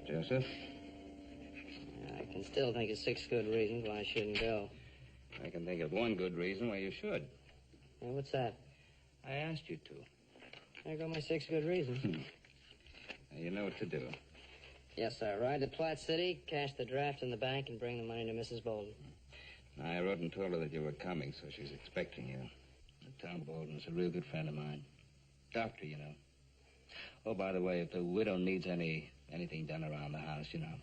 Joseph? I can still think of 6 good reasons why I shouldn't go. I can think of one good reason why you should. Well, what's that? I asked you to. There go my 6 good reasons. Now, you know what to do. Yes, sir. Ride to Platte City, cash the draft in the bank, and bring the money to Mrs. Bolden. Now, I wrote and told her that you were coming, so she's expecting you. Tom Bolden's a real good friend of mine. Doctor, you know. Oh, by the way, if the widow needs anything done around the house, you know,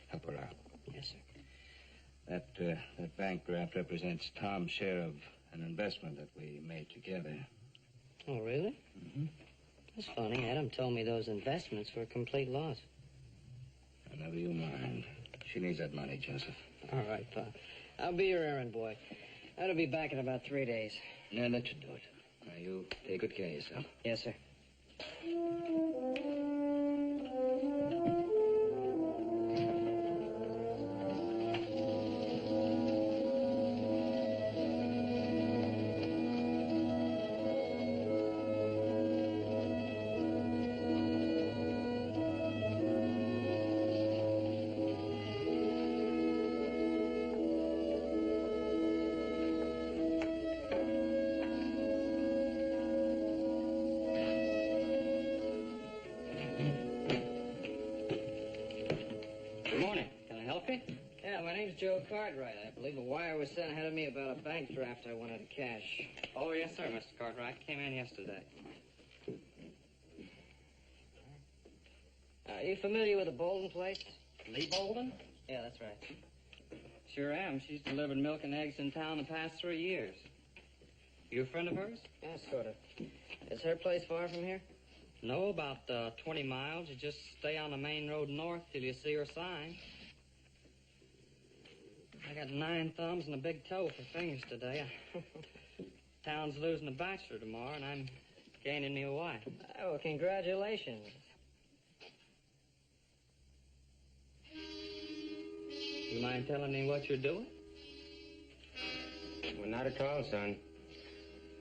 help her out. Yes, sir. That bank draft represents Tom's share of an investment that we made together. Oh, really? Mm-hmm. That's funny. Adam told me those investments were a complete loss. Never you mind. She needs that money, Joseph. All right, Pa. I'll be your errand boy. I'll be back in about 3 days. Yeah, that should do it. Now, you take good care of yourself. Yes, sir. Joe Cartwright. I believe a wire was sent ahead of me about a bank draft I wanted to cash. Oh, yes, sir, Mr. Cartwright. Came in yesterday. Are you familiar with the Bolden place? Lee Bolden? Yeah, that's right. Sure am. She's delivered milk and eggs in town the past 3 years. You a friend of hers? Yeah, sort of. Is her place far from here? No, about 20 miles. You just stay on the main road north till you see her sign. I got 9 thumbs and a big toe for fingers today. Town's losing a bachelor tomorrow, and I'm gaining me a wife. Oh, well, congratulations. You mind telling me what you're doing? Well, not at all, son.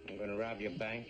I'm going to rob your bank.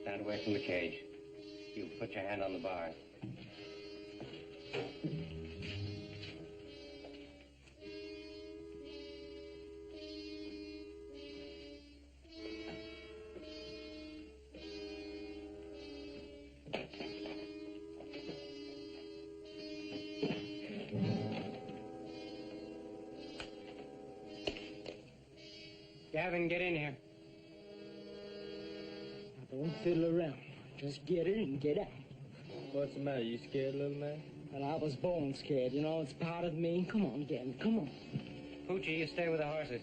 Stand away from the cage. You put your hand on the bars. Gavin, get in here. Don't fiddle around. Just get in and get out. What's the matter? You scared, little man? Well, I was born scared. You know, it's part of me. Come on, Gavin. Come on. Poochie, you stay with the horses.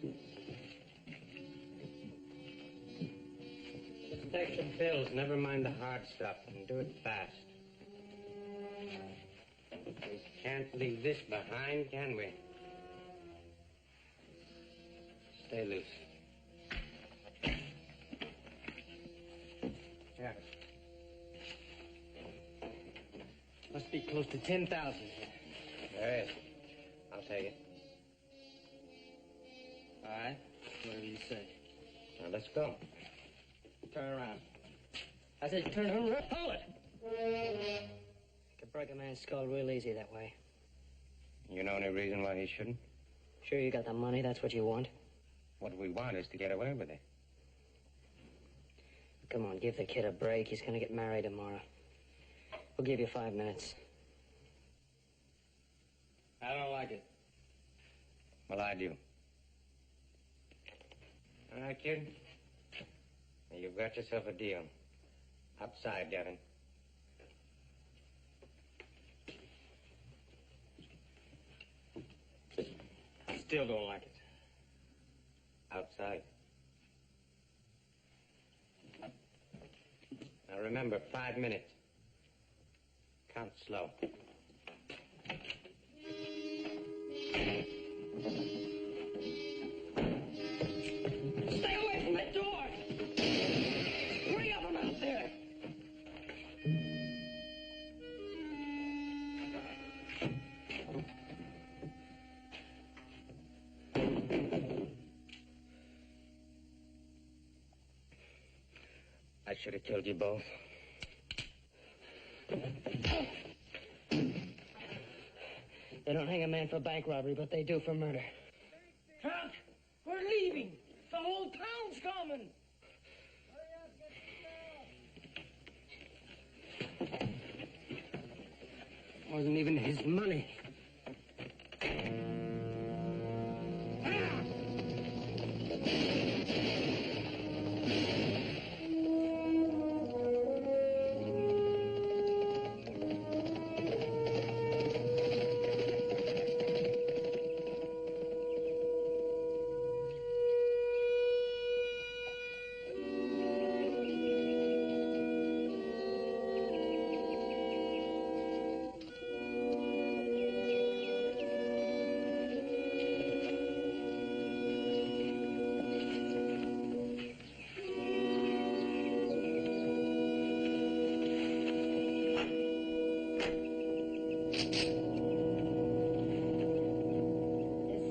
Just take some pills. Never mind the hard stuff. And do it fast. We can't leave this behind, can we? Stay loose. Yeah. Must be close to 10,000 here. There is. I'll take it. All right. Whatever you say. Now, let's go. Turn around. I said turn around. Hold it! Could break a man's skull real easy that way. You know any reason why he shouldn't? Sure you got the money, that's what you want? What we want is to get away with it. Come on, give the kid a break. He's gonna get married tomorrow. We'll give you 5 minutes. I don't like it. Well, I do. All right, kid. Now, you've got yourself a deal. Outside, Devin. I still don't like it. Outside. Now, remember, 5 minutes. Count slow. Stay away from that door! 3 of them out there! I should have killed you both. They don't hang a man for bank robbery, but they do for murder. Trunk, we're leaving. The whole town's coming. Wasn't even his money.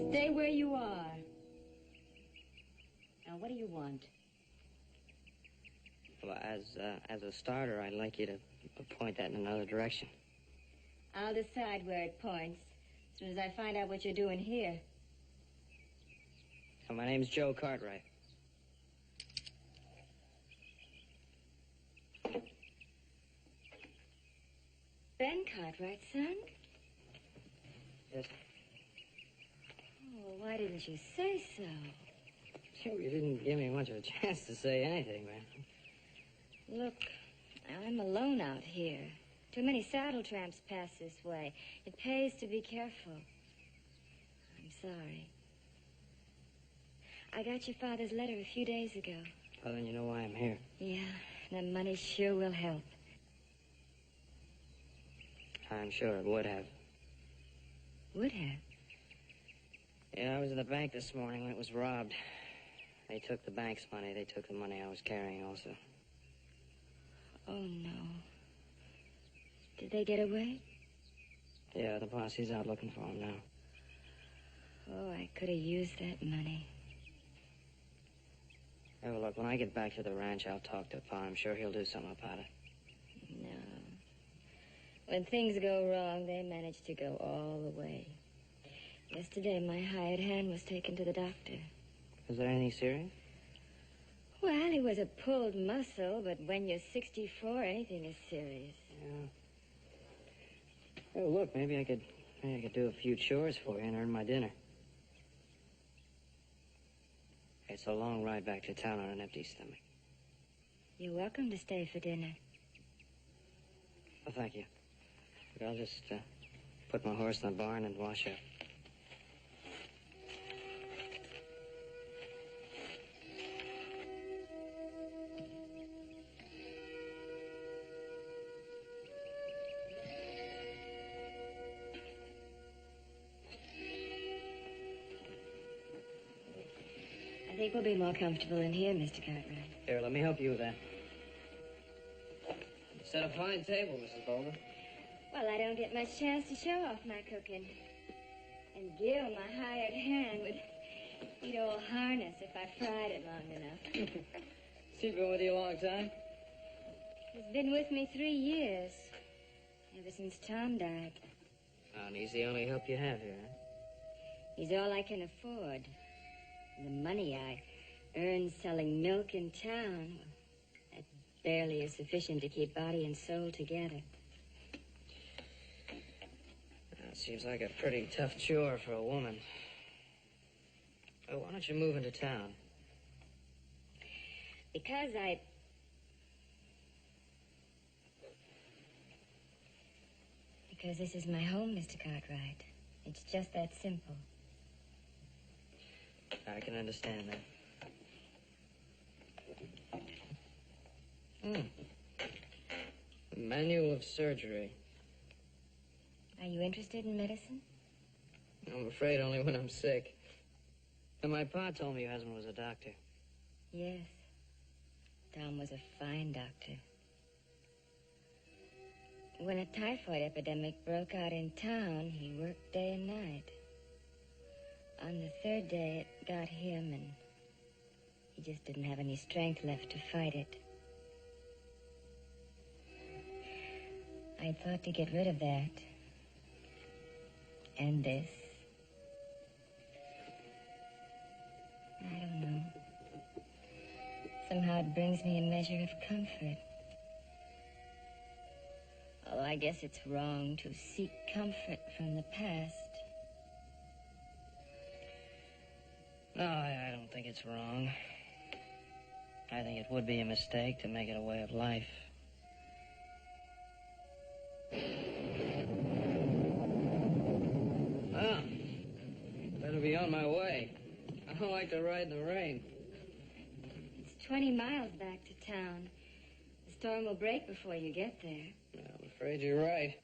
Stay where you are. Now, what do you want? Well, as a starter, I'd like you to point that in another direction. I'll decide where it points as soon as I find out what you're doing here. Well, my name's Joe Cartwright. Ben Cartwright, son? Yes. Oh, why didn't you say so? Sure, you didn't give me much of a chance to say anything, man. Look, I'm alone out here. Too many saddle tramps pass this way. It pays to be careful. I'm sorry. I got your father's letter a few days ago. Well, then you know why I'm here. Yeah, that money sure will help. I'm sure it would have. Would have? Yeah, I was in the bank this morning when it was robbed. They took the bank's money. They took the money I was carrying also. Oh, no. Did they get away? Yeah, the posse's out looking for him now. Oh, I could have used that money. Hey, well, look, when I get back to the ranch, I'll talk to Pa. I'm sure he'll do something about it. No. When things go wrong, they manage to go all the way. Yesterday, my hired hand was taken to the doctor. Is there anything serious? Well, he was a pulled muscle, but when you're 64, anything is serious. Yeah. Oh, look, maybe I could do a few chores for you and earn my dinner. It's a long ride back to town on an empty stomach. You're welcome to stay for dinner. Well, thank you. Look, I'll just put my horse in the barn and wash up. I think we'll be more comfortable in here, Mr. Cartwright. Here, let me help you with that. You set a fine table, Mrs. Bowman. Well, I don't get much chance to show off my cooking. And Gil, my hired hand, would eat old harness if I fried it long enough. Has he been with you a long time? He's been with me 3 years, ever since Tom died. Oh, and he's the only help you have here, huh? He's all I can afford. The money I earn selling milk in town, that barely is sufficient to keep body and soul together. That seems like a pretty tough chore for a woman. Oh, why don't you move into town? Because this is my home, Mr. Cartwright. It's just that simple. I can understand that. A manual of surgery. Are you interested in medicine? I'm afraid only when I'm sick. And my pa told me your husband was a doctor. Yes. Tom was a fine doctor. When a typhoid epidemic broke out in town, he worked day and night. On the third day, it got him, and he just didn't have any strength left to fight it. I thought to get rid of that. And this. I don't know. Somehow it brings me a measure of comfort. Oh, I guess it's wrong to seek comfort from the past. No, I don't think it's wrong. I think it would be a mistake to make it a way of life. Well, better be on my way. I don't like to ride in the rain. It's 20 miles back to town. The storm will break before you get there. I'm afraid you're right.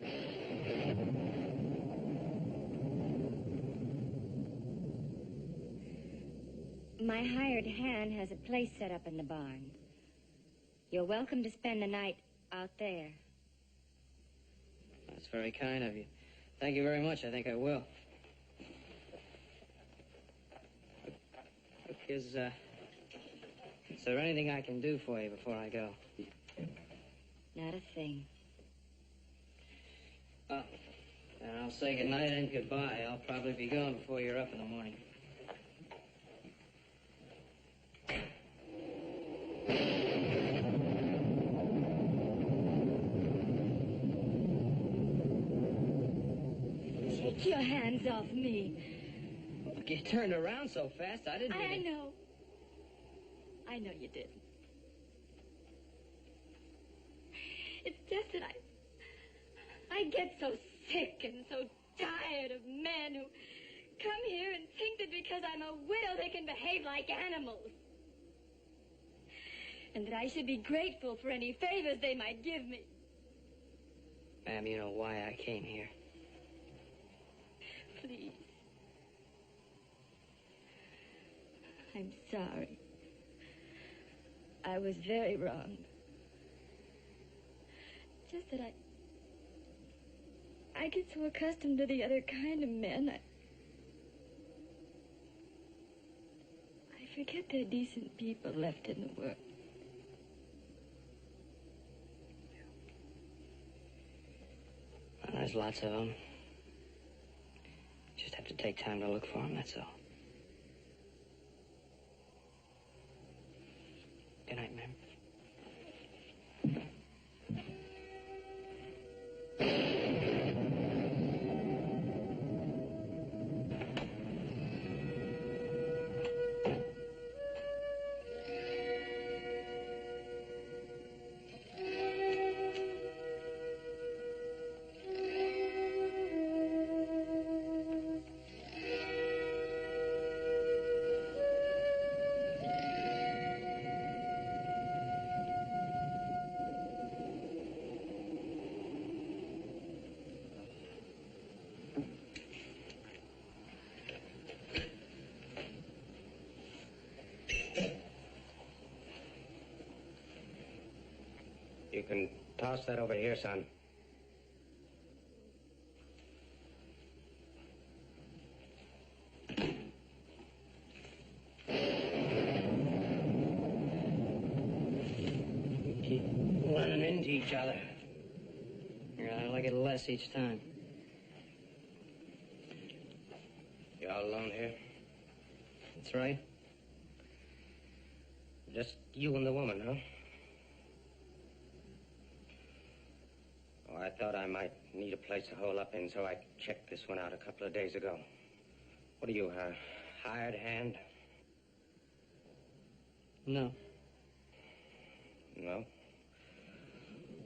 My hired hand has a place set up in the barn. You're welcome to spend the night out there. That's very kind of you. Thank you very much. I think I will. Look, is there anything I can do for you before I go? Not a thing. Well, then I'll say goodnight and goodbye. I'll probably be gone before you're up in the morning. Take your hands off me. Look, you turned around so fast, I didn't I mean to... know. I know you didn't. It's just that I get so sick and so tired of men who come here and think that because I'm a widow they can behave like animals. And that I should be grateful for any favors they might give me. Ma'am, you know why I came here. Please. I'm sorry. I was very wrong. Just that I get so accustomed to the other kind of men. I forget they're decent people left in the world. Well, there's lots of them. Just have to take time to look for them, that's all. Good night, ma'am. You can toss that over here, son. Keep running into each other. Yeah, I like it less each time. You all alone here? That's right. Just you and the woman, huh? Oh, I thought I might need a place to hole up in, so I checked this one out a couple of days ago. What are you, a hired hand? No. No?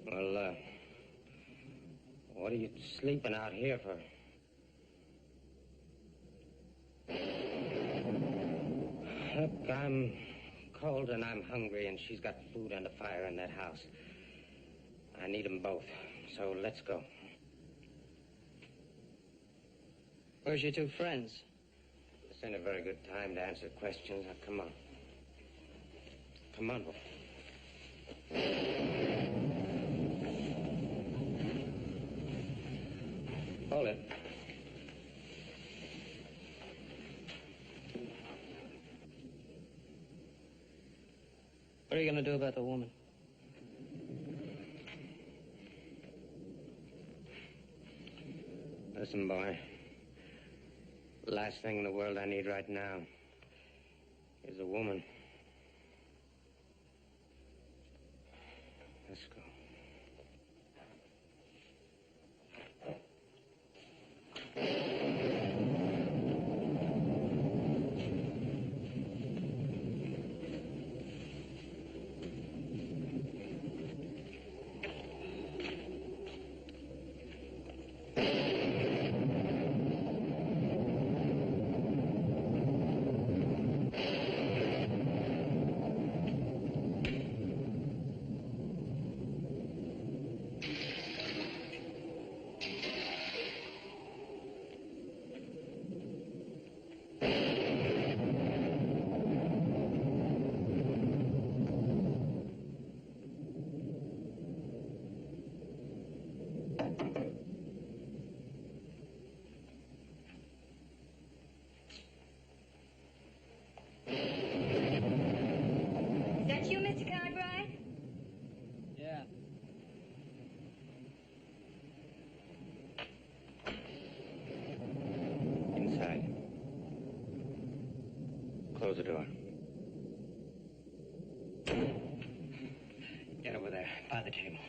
Well, what are you sleeping out here for? Look, I'm cold and I'm hungry, and she's got food and a fire in that house. I need them both, so let's go. Where's your two friends? This ain't a very good time to answer questions. Now, come on. Come on. Hold it. What are you going to do about the woman? Listen, boy. The last thing in the world I need right now is a woman. Let's go. Is that you, Mr. Cartwright? Yeah. Inside. Close the door. Get over there, by the table.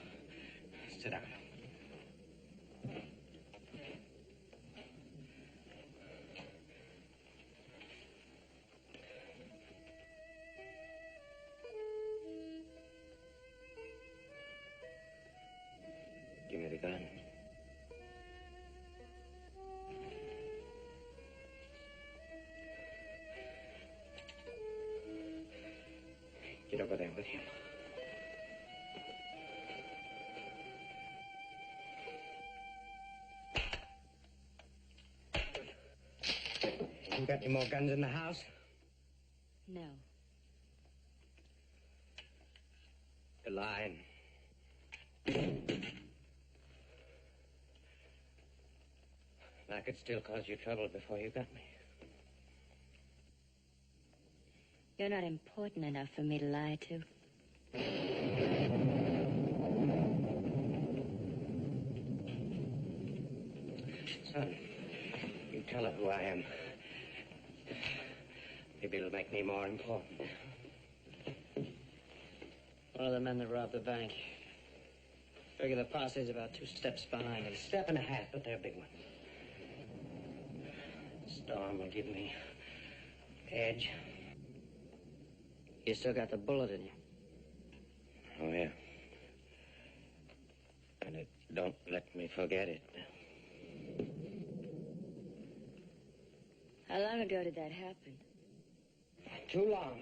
Sit down. Give me the gun. Get over there with him. You got any more guns in the house? No. You're lying. I could still cause you trouble before you got me. You're not important enough for me to lie to. Son, you tell her who I am. Maybe it'll make me more important. One of the men that robbed the bank. Figure the posse's about 2 steps behind him. Step and a half, but they're a big one. Storm will give me edge. You still got the bullet in you. Oh, yeah. And it don't let me forget it. How long ago did that happen? Too long.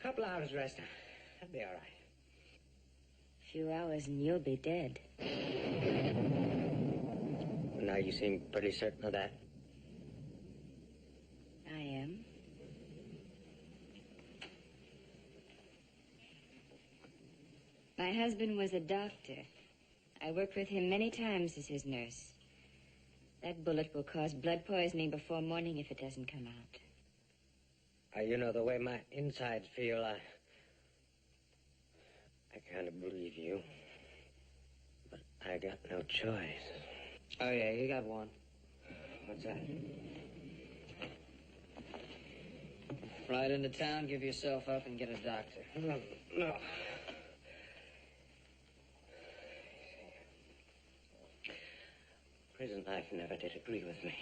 Couple hours rest. I'll be all right. A few hours and you'll be dead. Now you seem pretty certain of that. I am. My husband was a doctor. I worked with him many times as his nurse. That bullet will cause blood poisoning before morning if it doesn't come out. You know, the way my insides feel, I kind of believe you. But I got no choice. Oh, yeah, you got one. What's that? Ride into town, give yourself up, and get a doctor. No. Prison life never did agree with me.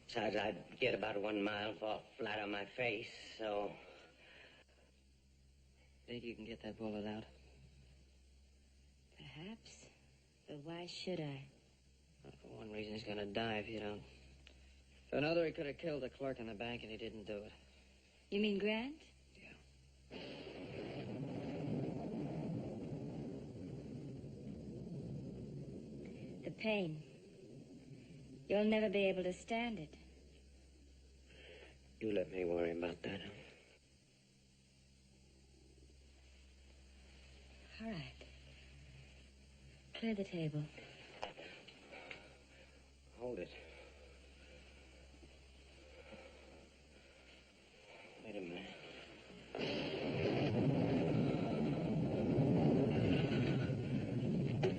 Besides, I'd get about 1 mile, fall flat on my face, so... Think you can get that bullet out? Perhaps. But why should I? Well, for one reason, he's gonna die if you don't. For another, he could have killed the clerk in the bank, and he didn't do it. You mean Grant? Yeah. The pain. You'll never be able to stand it. You let me worry about that. All right. Clear the table. Hold it. Wait a minute.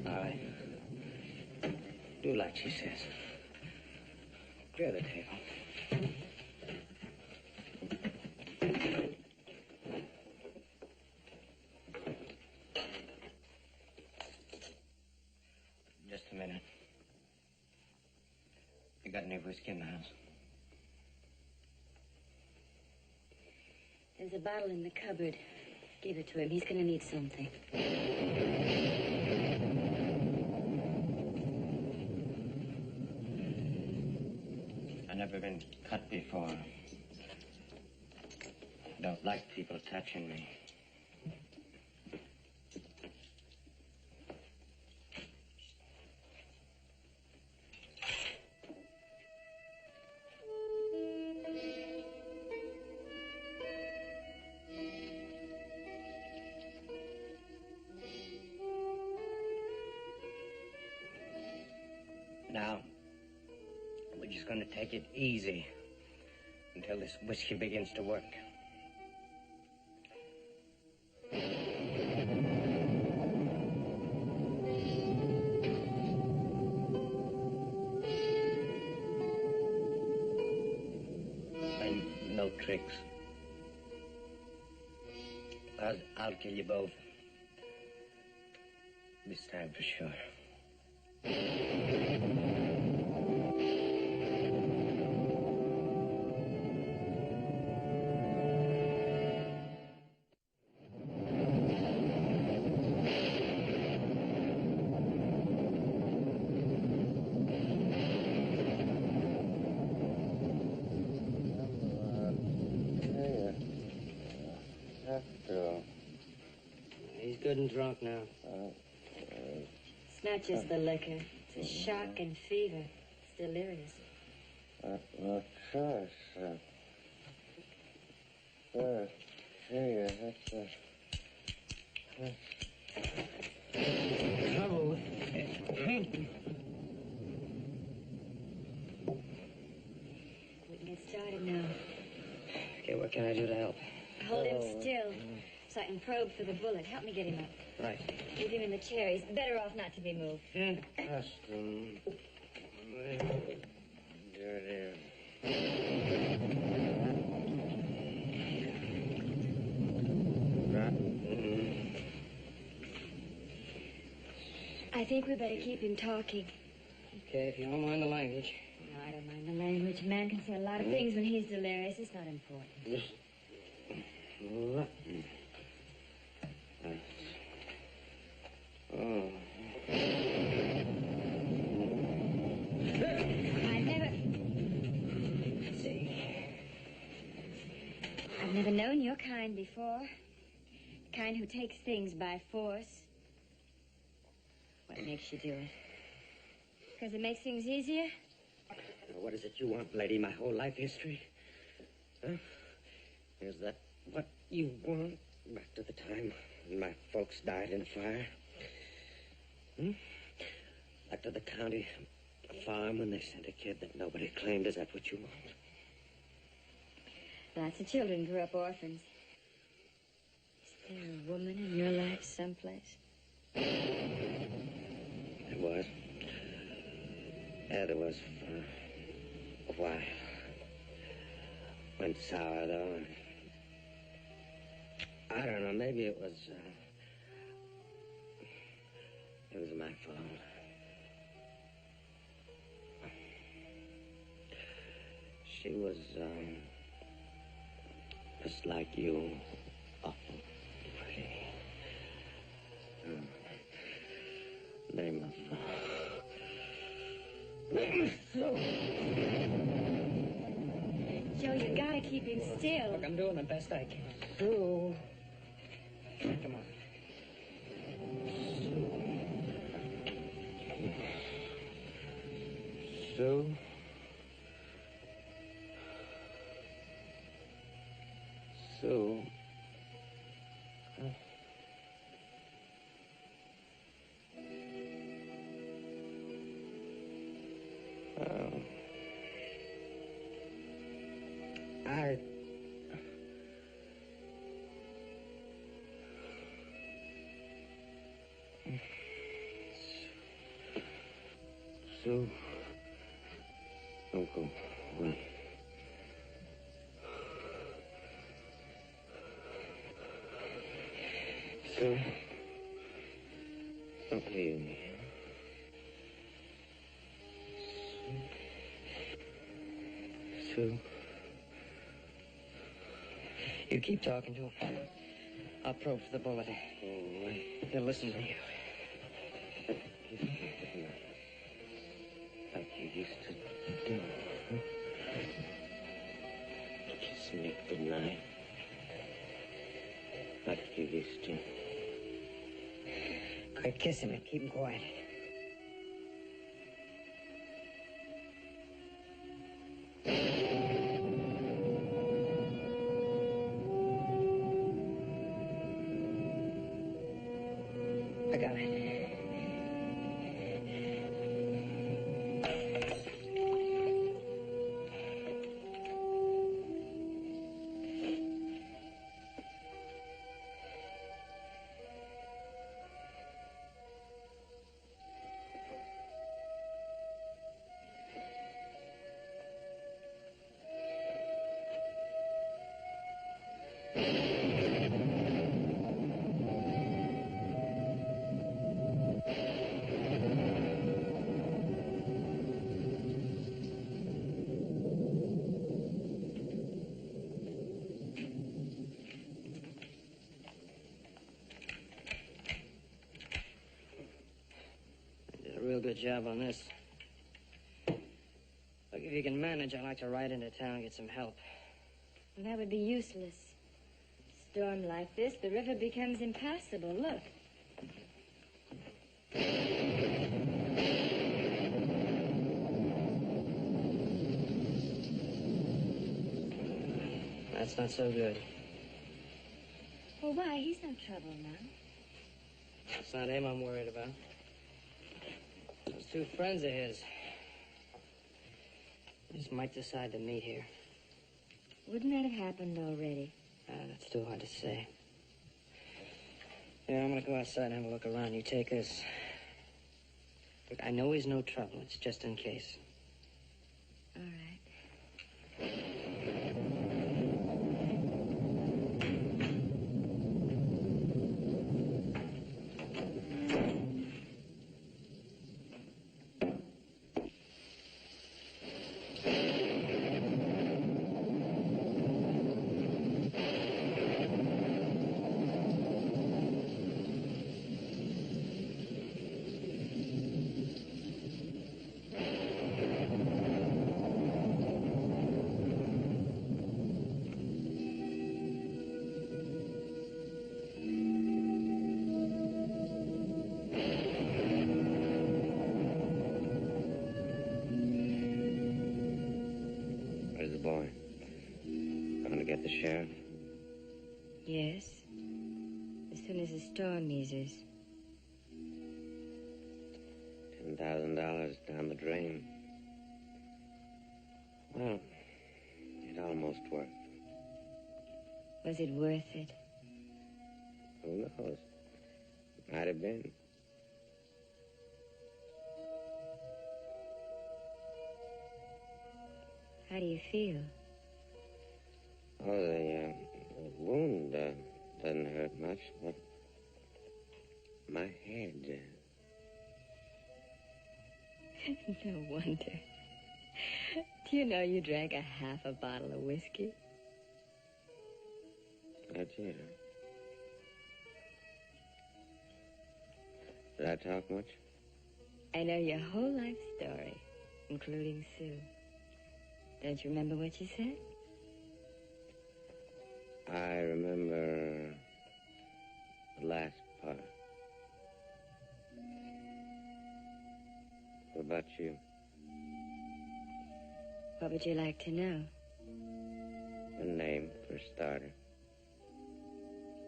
All right. Do like she says. Clear the table. Just a minute. You got any whiskey in the house? There's a bottle in the cupboard. Give it to him. He's going to need something. I've never been cut before. Don't like people touching me. Now, we're just going to take it easy until this whiskey begins to work. And no tricks. I'll kill you both. This time for sure. He's good and drunk now. It's not just the liquor. It's a shock and fever. It's delirious. No choice. Trouble with drinking. We can get started now. Okay, what can I do to help? Hold him still so I can probe for the bullet. Help me get him up. Right. Leave him in the chair. He's better off not to be moved. Custom. I think we better keep him talking. Okay, if you don't mind the language. No, I don't mind the language. A man can say a lot of things when he's delirious. It's not important. I've never known your kind before. The kind who takes things by force. What makes you do it? Because it makes things easier? Now, what is it you want, lady? My whole life history? Huh? Is that what you want? Back to the time when my folks died in fire? Hmm? Back to the county farm when they sent a kid that nobody claimed? Is that what you want? Lots of children grew up orphans. Is there a woman in your life someplace? There was. Yeah, there was for a while. Went sour, though. I don't know, maybe it was my fault. She was, just like you, awful pretty. Name of, Joe, you gotta keep him still. Look, I'm doing the best I can. Sue. Come on. Sue. Sue. Sue. Uncle. Sue. Don't leave me. Sue. You keep talking to him. I'll probe for the bullet. He'll listen to you. Like you used to do. Kiss me goodnight. Like you used to. Quick, kiss him and keep him quiet. I got it. Real good job on this. Look, if you can manage, I'd like to ride into town and get some help. Well, that would be useless. Storm like this, the river becomes impassable. Look. That's not so good. Well, why? He's no trouble now. It's not him I'm worried about. Those two friends of his. Just might decide to meet here. Wouldn't that have happened already? That's too hard to say. Yeah, I'm gonna go outside and have a look around. You take this. Look, I know he's no trouble. It's just in case. All right. Where's the boy? Going to get the sheriff? Yes. As soon as the storm eases. $10,000 down the drain. Well, it almost worked. Was it worth it? Who knows? Might have been. How do you feel? Oh, the wound doesn't hurt much, but my head. No wonder. Do you know you drank a half a bottle of whiskey? I did. Did I talk much? I know your whole life story, including Sue. Don't you remember what you said? I remember the last part. What about you? What would you like to know? A name, for a starter.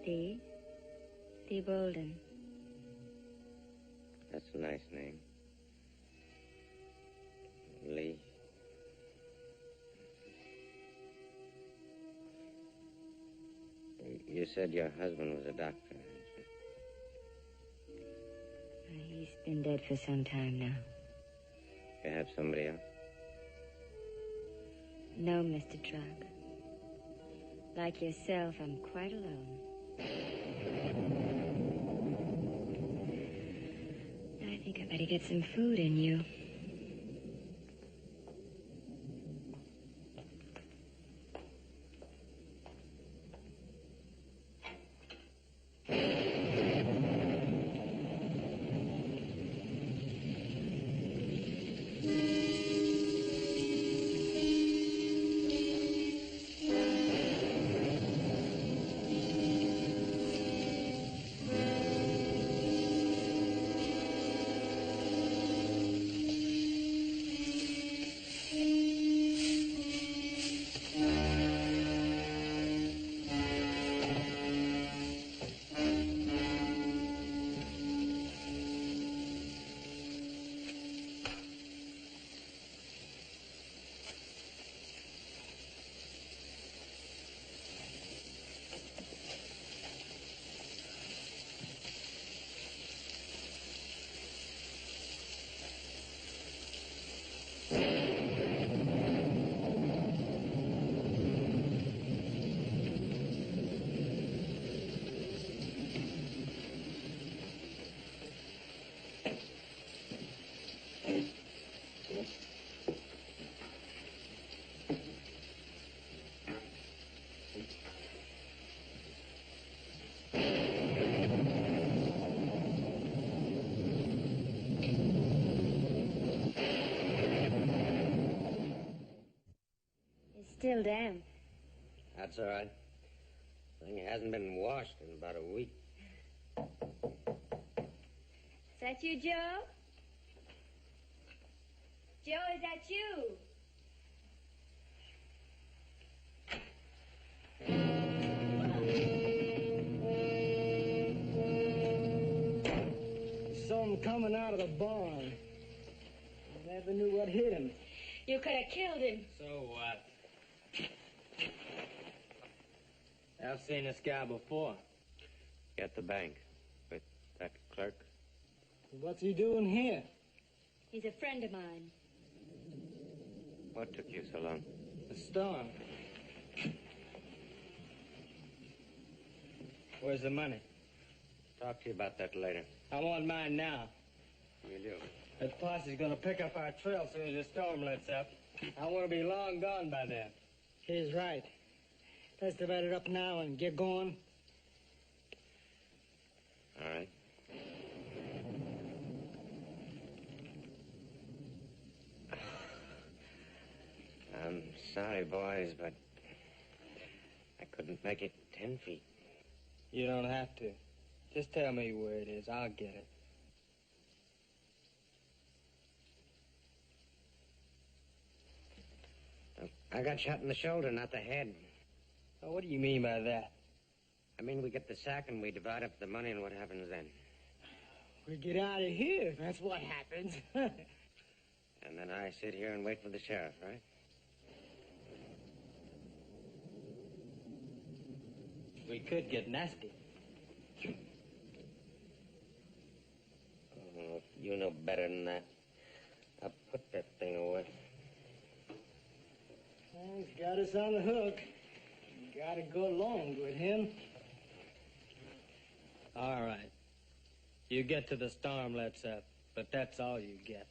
Lee? Lee Bolden. That's a nice name. Lee. You said your husband was a doctor. He's been dead for some time now. You have somebody else? No, Mr. Truck. Like yourself, I'm quite alone. I think I better get some food in you. Still damp. That's all right. Thing hasn't been washed in about a week. Is that you, Joe? Joe, is that you? Saw him coming out of the barn. I never knew what hit him. You could have killed him. So what? I've seen this guy before. At the bank. With that clerk. What's he doing here? He's a friend of mine. What took you so long? The storm. Where's the money? Talk to you about that later. I want mine now. You do. That posse's gonna pick up our trail as soon as the storm lets up. I want to be long gone by then. He's right. Let's divide it up now and get going. All right. I'm sorry, boys, but I couldn't make it 10 feet. You don't have to. Just tell me where it is. I'll get it. I got shot in the shoulder, not the head. Oh, what do you mean by that? I mean, we get the sack and we divide up the money, and what happens then? We get out of here. That's what happens. And then I sit here and wait for the sheriff, right? We could get nasty. Oh, you know better than that. I'll put that thing away. He's got us on the hook. Gotta go along with him. All right. You get to the storm lets up, but that's all you get.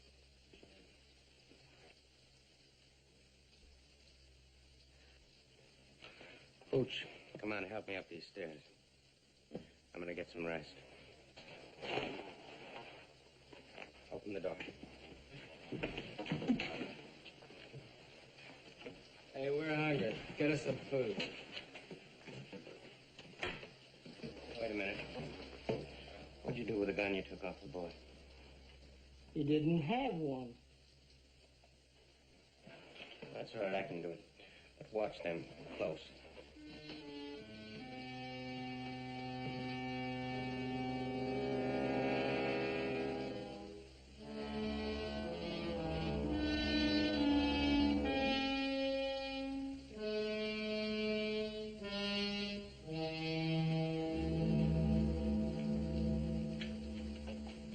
Pooch, come on, help me up these stairs. I'm gonna get some rest. Open the door. Hey, we're hungry. Get us some food. Wait a minute. What'd you do with the gun you took off the boy? He didn't have one. That's all right, I can do it. But watch them close.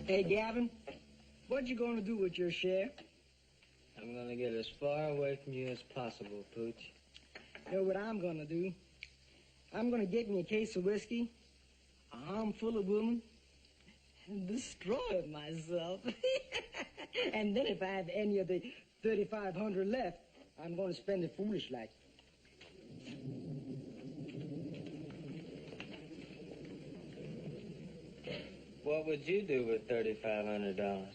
Hey, Gavin, what you gonna do with your share? I'm gonna get as far away from you as possible, Pooch. You know what I'm gonna do? I'm gonna get me a case of whiskey, a armful of women, and destroy myself. And then if I have any of the 3,500 left, I'm gonna spend it foolish like. What would you do with $3,500?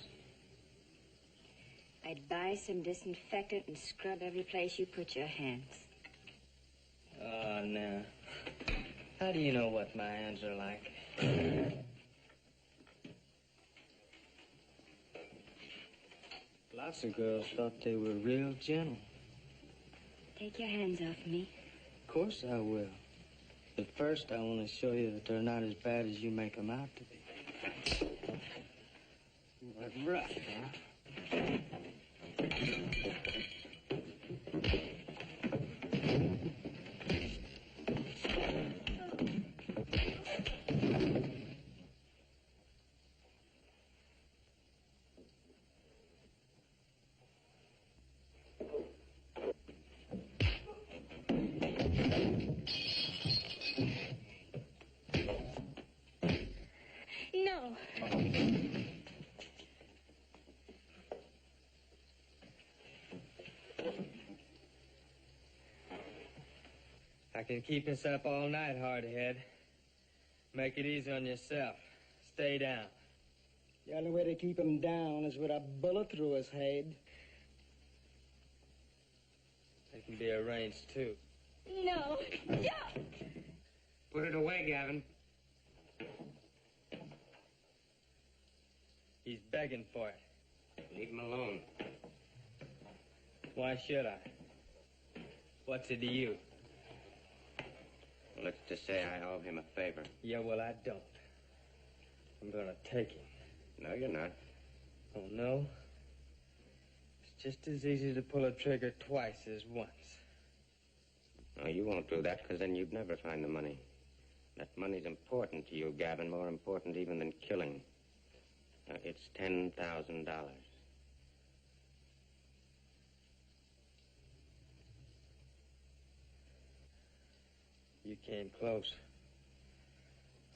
I'd buy some disinfectant and scrub every place you put your hands. Oh, now. How do you know what my hands are like? Lots of girls thought they were real gentle. Take your hands off me. Of course I will. But first, I want to show you that they're not as bad as you make them out to be. But rough, huh? No. I can keep this up all night, hardhead. Make it easy on yourself. Stay down. The only way to keep him down is with a bullet through his head. They can be arranged, too. No. No. Put it away, Gavin. He's begging for it. Leave him alone. Why should I? What's it to you? Well, it's to say I owe him a favor. Yeah, well, I don't. I'm gonna take him. No, you're not. Oh, no? It's just as easy to pull a trigger twice as once. No, you won't do that, because then you'd never find the money. That money's important to you, Gavin, more important even than killing. It's $10,000. You came close.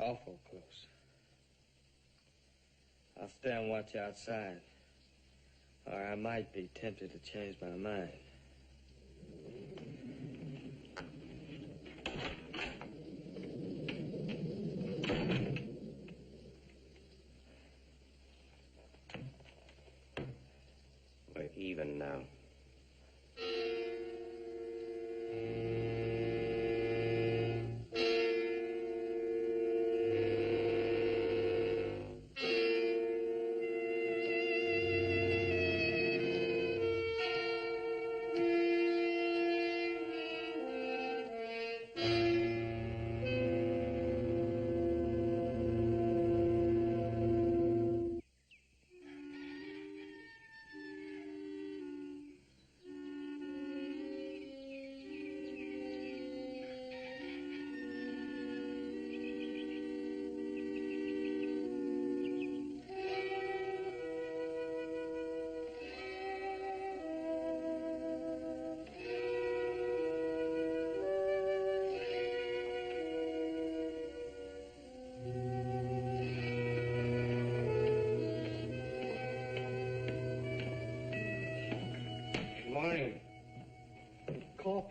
Awful close. I'll stay and watch outside. Or I might be tempted to change my mind. We're even now.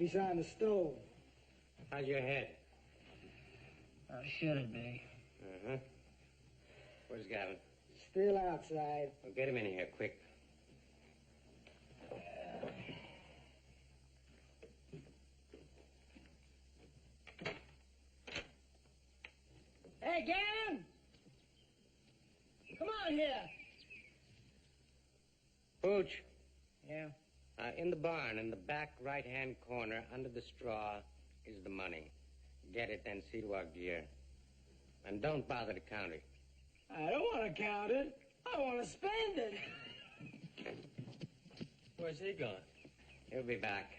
beside the stove. How's your head? How should it be? Uh-huh. Where's Gavin? Still outside. Well, get him in here, quick. Hey, Gavin! Come on here. Pooch. Yeah. In the barn, in the back right-hand corner, under the straw, is the money. Get it, then see to our gear. And don't bother to count it. I don't want to count it. I want to spend it. Where's he gone? He'll be back.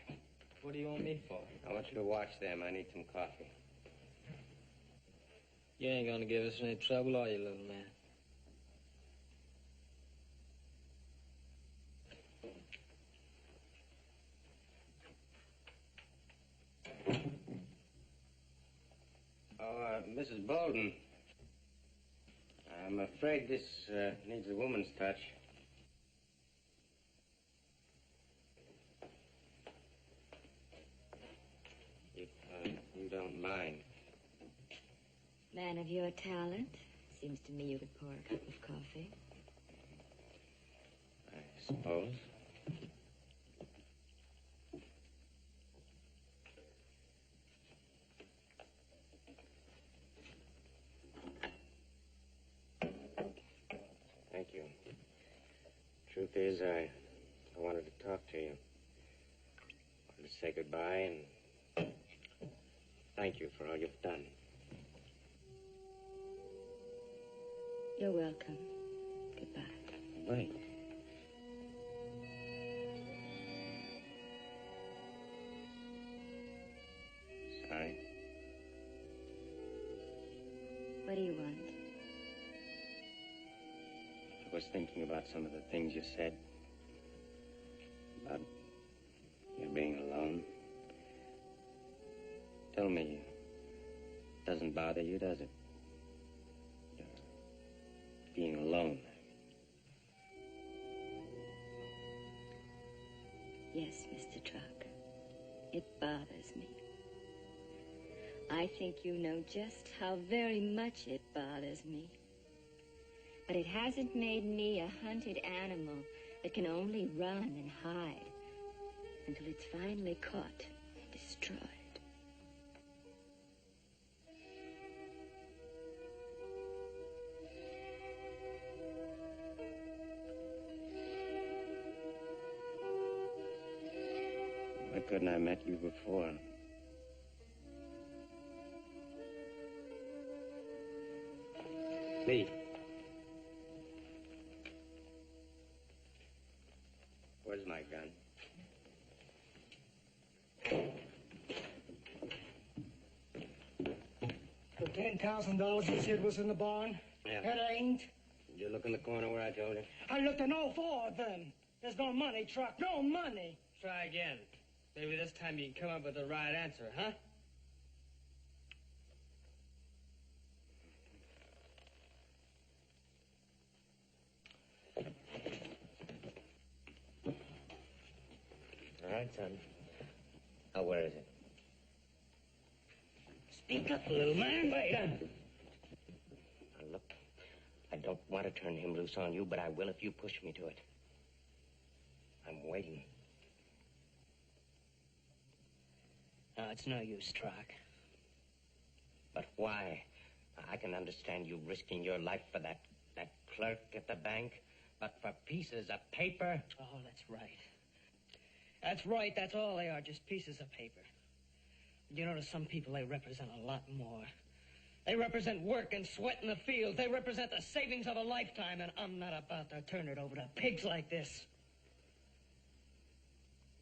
What do you want me for? I want you to watch them. I need some coffee. You ain't gonna give us any trouble, are you, little man? Mrs. Bolden. I'm afraid this needs a woman's touch. If you don't mind. Man of your talent, seems to me you could pour a cup of coffee. I suppose. Thank you. Truth is, I wanted to talk to you. I wanted to say goodbye and thank you for all you've done. You're welcome. Goodbye. Wait. Sorry. What do you want? I was thinking about some of the things you said. About you being alone. Tell me, it doesn't bother you, does it? Being alone. Yes, Mr. Truck. It bothers me. I think you know just how very much it bothers me. But it hasn't made me a hunted animal that can only run and hide until it's finally caught and destroyed. Why couldn't I met you before? Lee. Where's my gun? The $10,000 you said was in the barn? Yeah. It ain't. Did you look in the corner where I told you? I looked in all four of them. There's no money, Truck. No money. Try again. Maybe this time you can come up with the right answer, huh? All right, son. Now, where is it? Speak up, little man. Wait. Now, look, I don't want to turn him loose on you, but I will if you push me to it. I'm waiting. No, it's no use, Truck. But why? I can understand you risking your life for that clerk at the bank, but for pieces of paper? Oh, that's right. That's right, that's all they are, just pieces of paper. You know, to some people, they represent a lot more. They represent work and sweat in the fields. They represent the savings of a lifetime, and I'm not about to turn it over to pigs like this.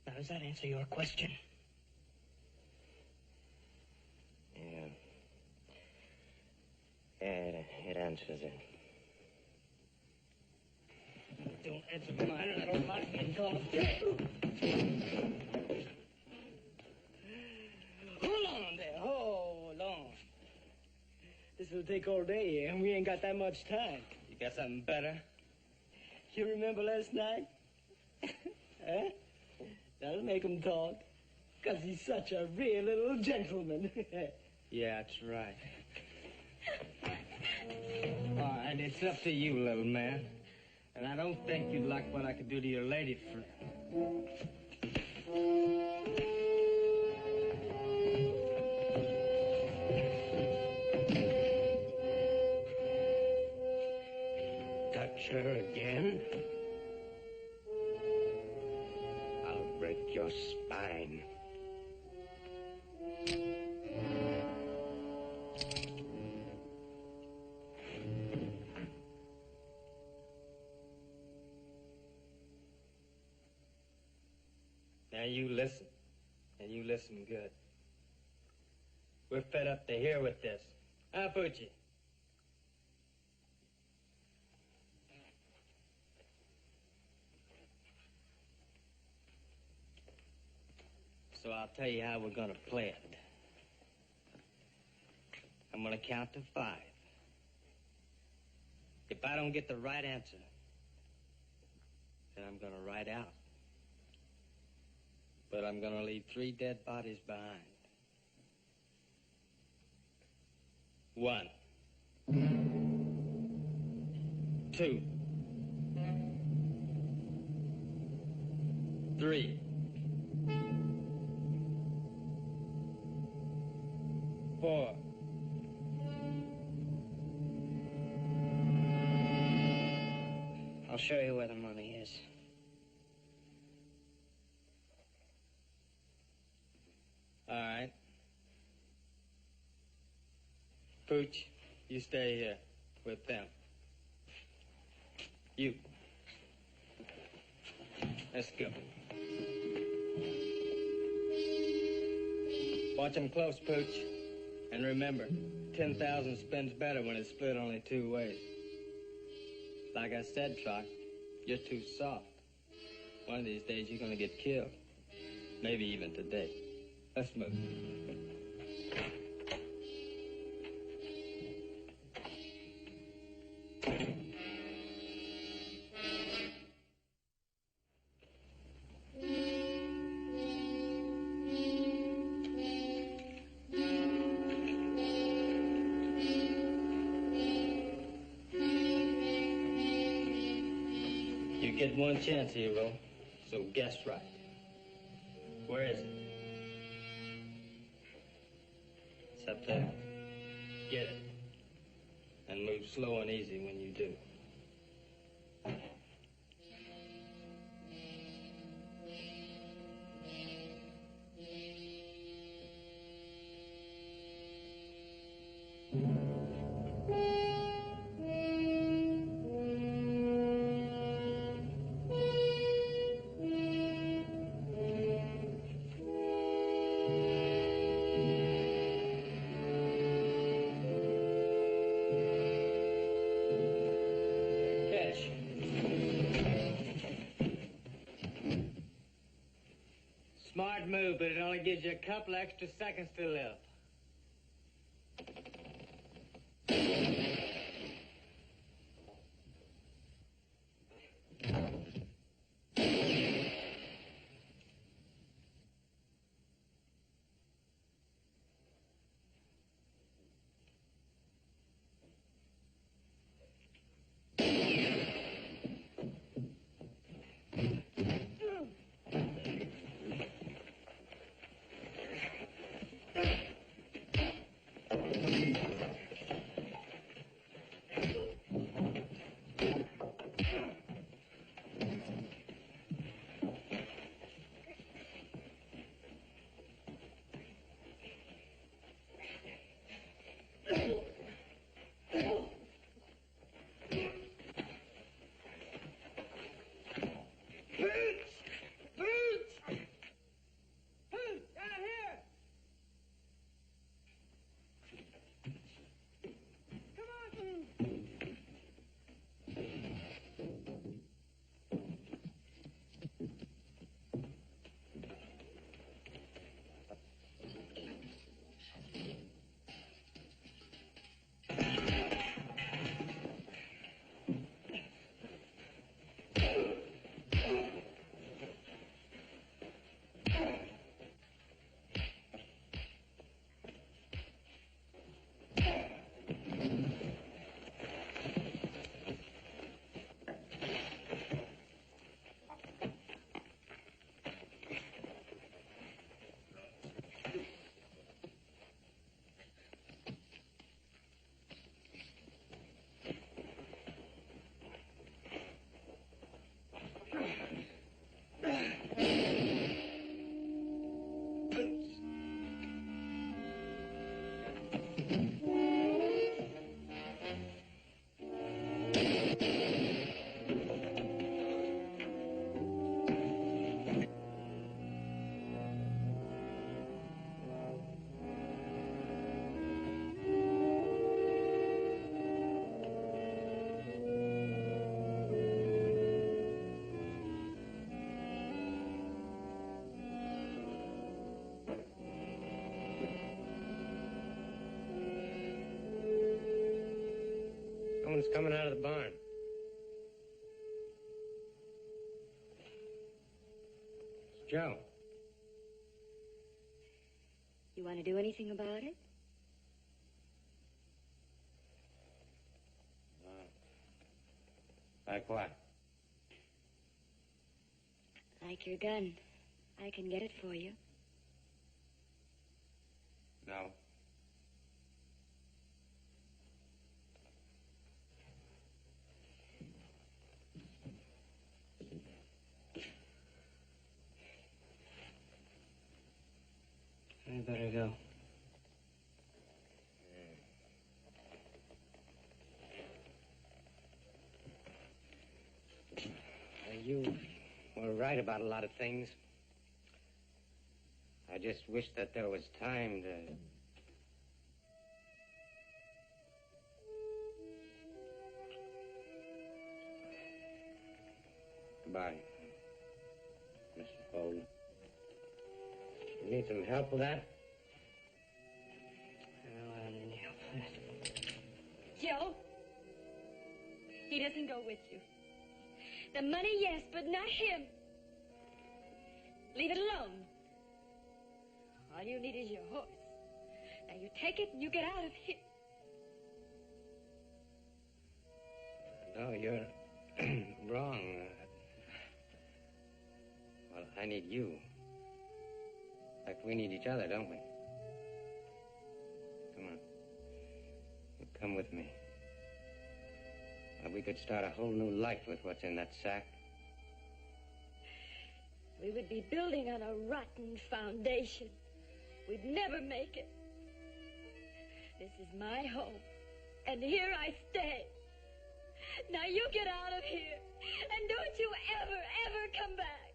Now, does that answer your question? Yeah. It answers it. Don't answer mine, and I don't like being called. Hold on there, hold on. This will take all day, and we ain't got that much time. You got something better? You remember last night? Huh? That'll make 'em talk. Because he's such a real little gentleman. Yeah, that's right. All right, it's up to you, little man. And I don't think you'd like what I could do to your lady friend. Touch her again, I'll break your spine. Now you listen, and you listen good. We're fed up to here with this. Huh, Poochie? So I'll tell you how we're gonna play it. I'm gonna count to 5. If I don't get the right answer, then I'm gonna ride out. But I'm gonna leave 3 dead bodies behind. 1, 2, 3. 4. I'll show you where the money is. All right. Pooch, you stay here with them. You. Let's go. Watch them close, Pooch. And remember, 10,000 spins better when it's split only 2 ways. Like I said, Trot, you're too soft. One of these days you're gonna get killed. Maybe even today. Let's move. You get one chance, hero, so guess right. Where is it? It's up there. Get it. And move slow and easy when you do. Smart move, but it only gives you a couple extra seconds to live. coming out of the barn. It's Joe. You want to do anything about it? Like what? Like your gun. I can get it for you. No. I better go. You were right about a lot of things. I just wish that there was time to... Goodbye, Mr. Bolden. You need some help with that? No, I don't need help with that. Joe? He doesn't go with you. The money, yes, but not him. Leave it alone. All you need is your horse. Now you take it and you get out of here. No, you're wrong. Well, I need you. Like we need each other, don't we? Come on. You come with me. We could start a whole new life with what's in that sack. We would be building on a rotten foundation. We'd never make it. This is my home, and here I stay. Now you get out of here, and don't you ever, ever come back.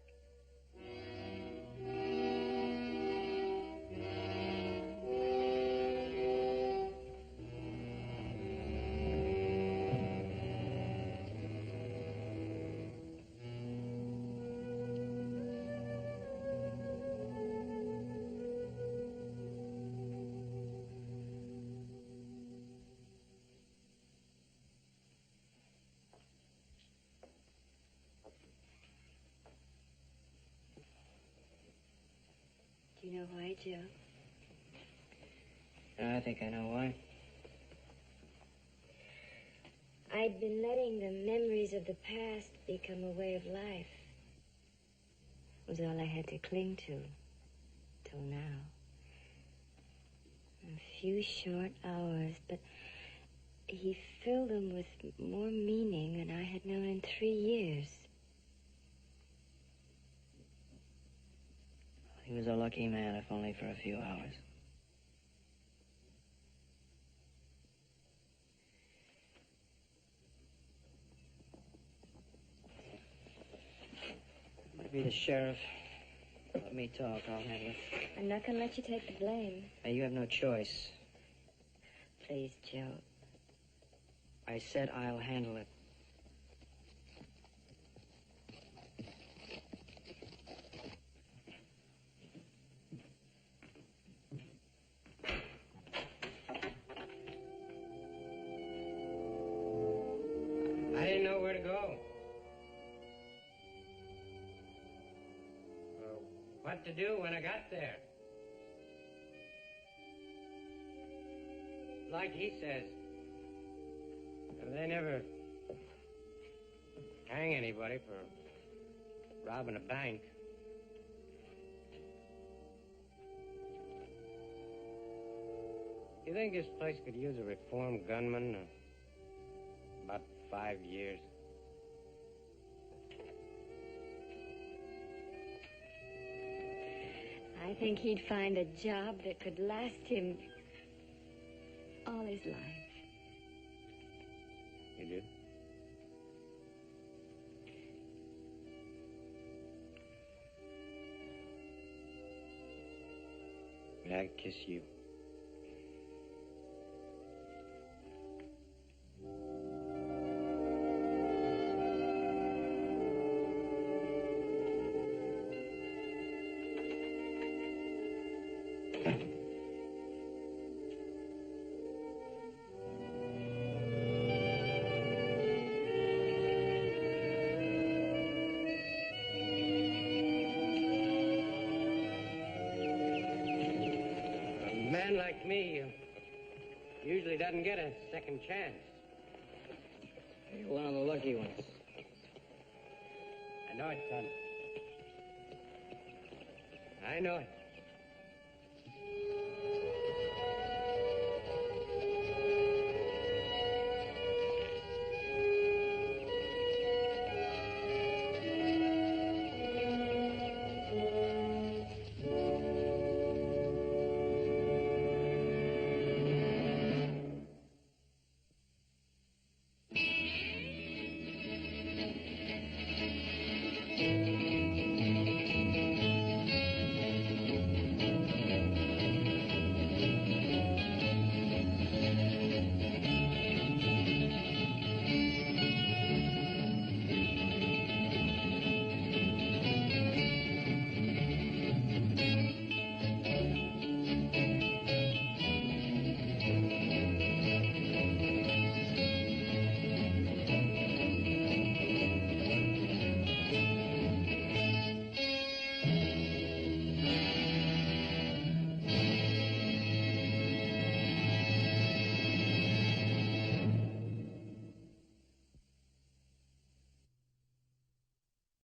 Do you know why, Joe? I think I know why. I'd been letting the memories of the past become a way of life. It was all I had to cling to, till now. A few short hours, but he filled them with more meaning than I had known in 3 years. He was a lucky man, if only for a few hours. Might be the sheriff. Let me talk, I'll handle it. I'm not gonna let you take the blame. Hey, you have no choice. Please, Joe. I said I'll handle it. I didn't know where to go. Or what to do when I got there. Like he says, they never hang anybody for robbing a bank. You think this place could use a reformed gunman? About 5 years. I think he'd find a job that could last him all his life. You do? May I kiss you? like me usually doesn't get a second chance. You're one of the lucky ones. I know it, son. I know it.